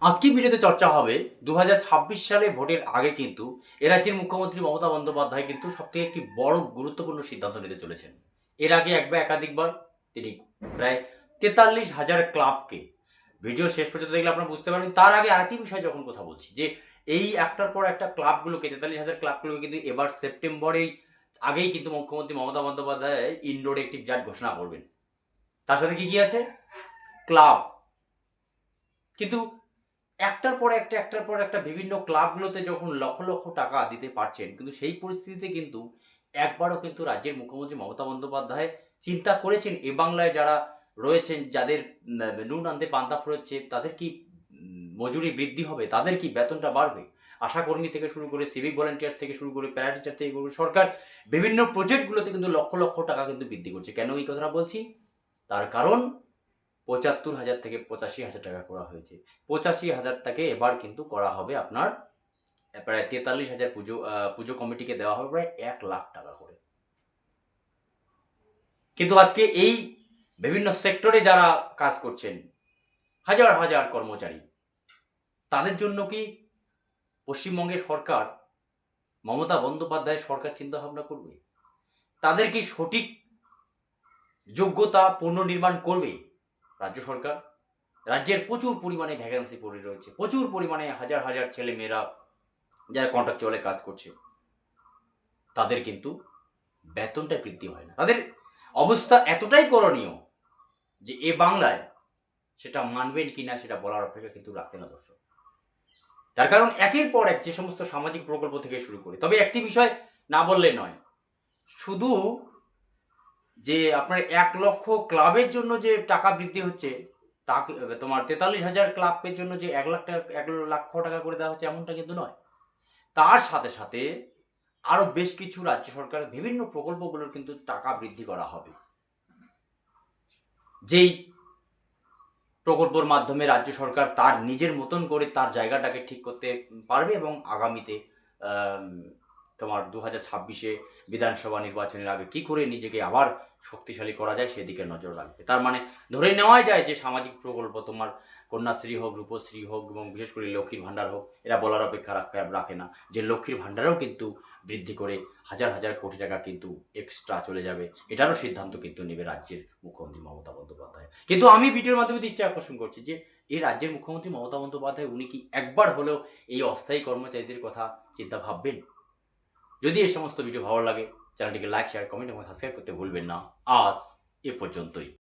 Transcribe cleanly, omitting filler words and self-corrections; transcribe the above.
আজকে ভিডিওতে চর্চা হবে 2026 সালে ভোটের আগে কিন্তু এ রাজ্যের মুখ্যমন্ত্রী মমতা বন্দ্যোপাধ্যায় কিন্তু সবথেকে একটি বড় গুরুত্বপূর্ণ সিদ্ধান্ত নিতে চলেছেন। এর আগে এক বা একাধিকবার তিনি প্রায় 43,000 ক্লাবকে, ভিডিও শেষ পর্যন্ত দেখলে আপনারা বুঝতে পারবেন। তার আগে আরেকটি বিষয় যখন কথা বলছি যে এই একটার পর একটা ক্লাবগুলোকে, 43,000 ক্লাবগুলোকে কিন্তু এবার সেপ্টেম্বরেই আগেই কিন্তু মুখ্যমন্ত্রী মমতা বন্দ্যোপাধ্যায় ইনডোর একটিভ জাত ঘোষণা করবেন। তার সাথে কি আছে? ক্লাব। কিন্তু একটার পর একটা বিভিন্ন ক্লাবগুলোতে যখন লক্ষ লক্ষ টাকা দিতে পারছেন, কিন্তু সেই পরিস্থিতিতে কিন্তু একবারও কিন্তু রাজ্যের মুখ্যমন্ত্রী মমতা বন্দ্যোপাধ্যায় চিন্তা করেছেন এ বাংলায় যারা রয়েছেন, যাদের নুন আনতে পান্তা ফুরোচ্ছে, তাদের কি মজুরি বৃদ্ধি হবে, তাদের কি বেতনটা বাড়বে? আশাকর্মী থেকে শুরু করে সিভিক ভলেন্টিয়ার থেকে শুরু করে প্যারা টিচার থেকে শুরু করে সরকার বিভিন্ন প্রজেক্টগুলোতে কিন্তু লক্ষ লক্ষ টাকা কিন্তু বৃদ্ধি করছে। কেন এই কথাটা বলছি? তার কারণ ৭৫,০০০ থেকে ৮৫,০০০ টাকা করা হয়েছে। ৮৫,০০০ টাকা এবার কিন্তু করা হবে আপনার প্রায় ৪৩,০০০ পুজো কমিটিকে দেওয়া হবে প্রায় ১,০০,০০০ টাকা করে। কিন্তু আজকে এই বিভিন্ন সেক্টরে যারা কাজ করছেন, হাজার হাজার কর্মচারী, তাদের জন্য কি পশ্চিমবঙ্গের সরকার, মমতা বন্দ্যোপাধ্যায়ের সরকার চিন্তাভাবনা করবে? তাদের কি সঠিক যোগ্যতা পুনর্নির্মাণ করবে রাজ্য সরকার? রাজ্যের প্রচুর পরিমাণে ভ্যাকেন্সি পড়ে রয়েছে, প্রচুর পরিমাণে হাজার হাজার ছেলে মেয়েরা যারা কন্ট্রাকচুয়ালে কাজ করছে, তাদের কিন্তু বেতনটা বৃদ্ধি হয় না। তাদের অবস্থা এতটাই করণীয় যে এ বাংলায় সেটা মানবেন কিনা সেটা বলার অপেক্ষা কিন্তু রাখে না দর্শক। তার কারণ একের পর এক যে সমস্ত সামাজিক প্রকল্প থেকে শুরু করে, তবে একটি বিষয় না বললে নয়, শুধু যে আপনার ১,০০,০০০ ক্লাবের জন্য যে টাকা বৃদ্ধি হচ্ছে, তা তোমার ৪৩,০০০ ক্লাবের জন্য যে ১,০০,০০০ টাকা করে দেওয়া হচ্ছে এমনটা কিন্তু নয়। তার সাথে সাথে আরও বেশ কিছু রাজ্য সরকারের বিভিন্ন প্রকল্পগুলোর কিন্তু টাকা বৃদ্ধি করা হবে, যেই প্রকল্পের মাধ্যমে রাজ্য সরকার তার নিজের মতন করে তার জায়গাটাকে ঠিক করতে পারবে এবং আগামীতে তোমার 2026-এ বিধানসভা নির্বাচনের আগে কী করে নিজেকে আবার শক্তিশালী করা যায় সেদিকে নজর রাখবে। তার মানে ধরে নেওয়াই যায় যে সামাজিক প্রকল্প, তোমার কন্যাশ্রী হোক, রূপশ্রী হোক এবং বিশেষ করে লক্ষ্মীর ভাণ্ডার হোক, এরা বলার অপেক্ষা রাখে না যে লক্ষ্মীর ভাণ্ডারও কিন্তু বৃদ্ধি করে হাজার হাজার কোটি টাকা কিন্তু এক্সট্রা চলে যাবে। এটারও সিদ্ধান্ত কিন্তু নেবে রাজ্যের মুখ্যমন্ত্রী মমতা বন্দ্যোপাধ্যায়। কিন্তু আমি ভিডিওর মাধ্যমে দৃষ্টি আকর্ষণ করছি যে এই রাজ্যের মুখ্যমন্ত্রী মমতা বন্দ্যোপাধ্যায় উনি কি একবার হলেও এই অস্থায়ী কর্মচারীদের কথা চিন্তা ভাববেন? যদি এই সমস্ত ভিডিও ভালো লাগে, চ্যানেলটিকে লাইক, শেয়ার, কমেন্ট এবং সাবস্ক্রাইব করতে ভুলবেন না। আজ এ পর্যন্তই।